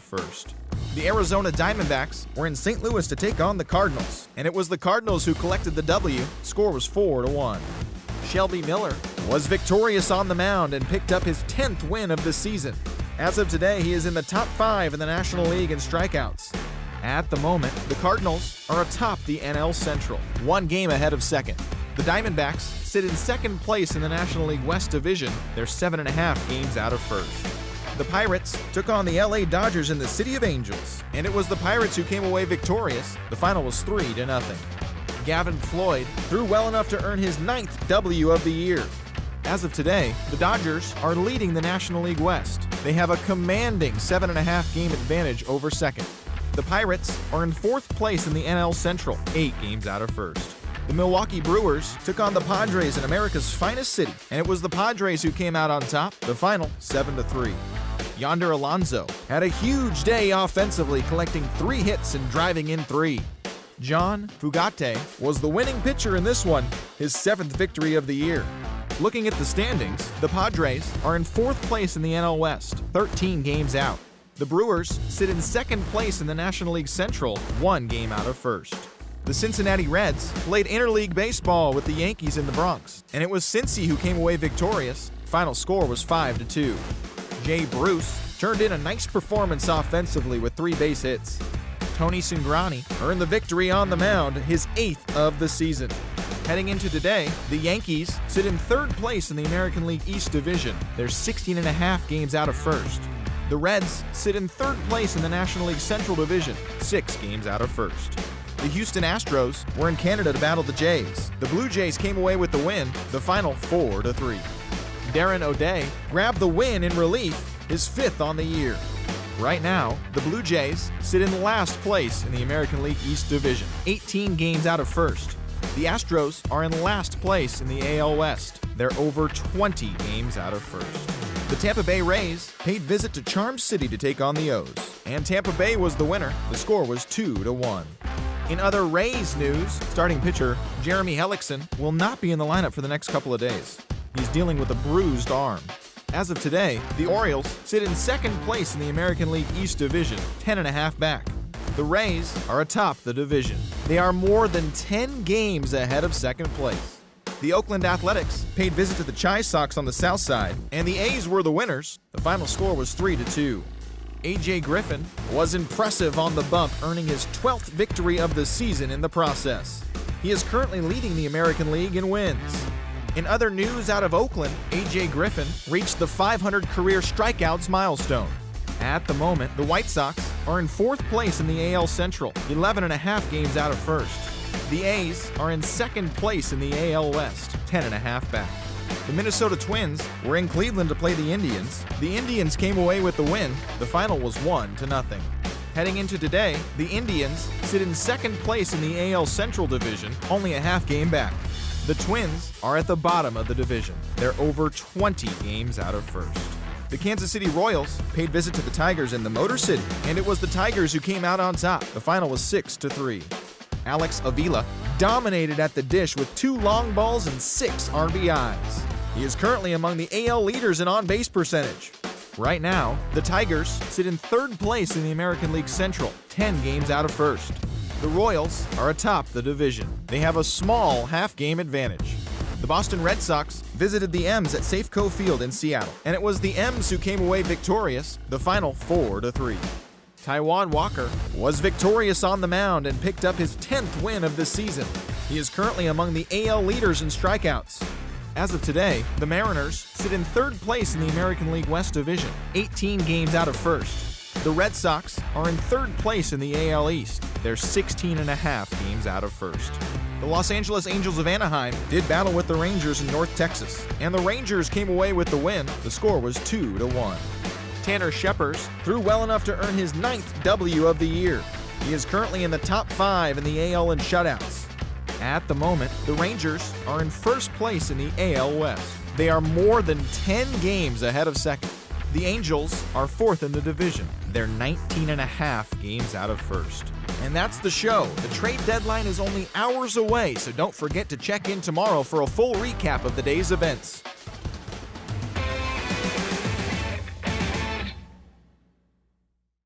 first. The Arizona Diamondbacks were in St. Louis to take on the Cardinals, and it was the Cardinals who collected the W. Score was 4-1. Shelby Miller was victorious on the mound and picked up his 10th win of the season. As of today, he is in the top 5 in the National League in strikeouts. At the moment, the Cardinals are atop the NL Central, 1 game ahead of second. The Diamondbacks sit in second place in the National League West Division. They're 7.5 games out of first. The Pirates took on the LA Dodgers in the City of Angels, and it was the Pirates who came away victorious. The final was 3-0. Gavin Floyd threw well enough to earn his 9th W of the year. As of today, the Dodgers are leading the National League West. They have a commanding 7.5 game advantage over second. The Pirates are in 4th place in the NL Central, 8 games out of first. The Milwaukee Brewers took on the Padres in America's finest city, and it was the Padres who came out on top, the final 7-3. Yonder Alonso had a huge day offensively, collecting 3 hits and driving in 3. John Fugate was the winning pitcher in this one, his 7th victory of the year. Looking at the standings, the Padres are in 4th place in the NL West, 13 games out. The Brewers sit in 2nd place in the National League Central, 1 game out of first. The Cincinnati Reds played interleague baseball with the Yankees in the Bronx, and it was Cincy who came away victorious. Final score was 5-2. Jay Bruce turned in a nice performance offensively with 3 base hits. Tony Cingrani earned the victory on the mound, his 8th of the season. Heading into today, the Yankees sit in 3rd place in the American League East Division. They're 16.5 games out of first. The Reds sit in 3rd place in the National League Central Division, 6 games out of first. The Houston Astros were in Canada to battle the Jays. The Blue Jays came away with the win, the final 4-3. Darren O'Day grabbed the win in relief, his 5th on the year. Right now, the Blue Jays sit in last place in the American League East Division, 18 games out of first. The Astros are in last place in the AL West. They're over 20 games out of first. The Tampa Bay Rays paid visit to Charm City to take on the O's, and Tampa Bay was the winner. The score was 2-1. In other Rays news, starting pitcher Jeremy Hellickson will not be in the lineup for the next couple of days. He's dealing with a bruised arm. As of today, the Orioles sit in 2nd place in the American League East Division, 10.5 back. The Rays are atop the division. They are more than 10 games ahead of 2nd place. The Oakland Athletics paid visit to the Chi Sox on the south side, and the A's were the winners. The final score was 3-2. A.J. Griffin was impressive on the bump, earning his 12th victory of the season in the process. He is currently leading the American League in wins. In other news out of Oakland, A.J. Griffin reached the 500 career strikeouts milestone. At the moment, the White Sox are in 4th place in the AL Central, 11.5 games out of first. The A's are in 2nd place in the AL West, 10.5 back. The Minnesota Twins were in Cleveland to play the Indians. The Indians came away with the win. The final was 1-0. Heading into today, the Indians sit in 2nd place in the AL Central Division, only a half game back. The Twins are at the bottom of the division. They're over 20 games out of first. The Kansas City Royals paid visit to the Tigers in the Motor City, and it was the Tigers who came out on top. The final was 6-3. Alex Avila dominated at the dish with 2 long balls and 6 RBIs. He is currently among the AL leaders in on-base percentage. Right now, the Tigers sit in 3rd place in the American League Central, 10 games out of first. The Royals are atop the division. They have a small half-game advantage. The Boston Red Sox visited the M's at Safeco Field in Seattle, and it was the M's who came away victorious, the final 4-3. Taijuan Walker was victorious on the mound and picked up his 10th win of the season. He is currently among the AL leaders in strikeouts. As of today, the Mariners sit in 3rd place in the American League West Division, 18 games out of first. The Red Sox are in 3rd place in the AL East. They're 16.5 games out of first. The Los Angeles Angels of Anaheim did battle with the Rangers in North Texas, and the Rangers came away with the win. The score was 2-1. Tanner Scheppers threw well enough to earn his 9th W of the year. He is currently in the top 5 in the AL in shutouts. At the moment, the Rangers are in 1st place in the AL West. They are more than 10 games ahead of second. The Angels are 4th in the division. They're 19.5 games out of first. And that's the show. The trade deadline is only hours away, so don't forget to check in tomorrow for a full recap of the day's events.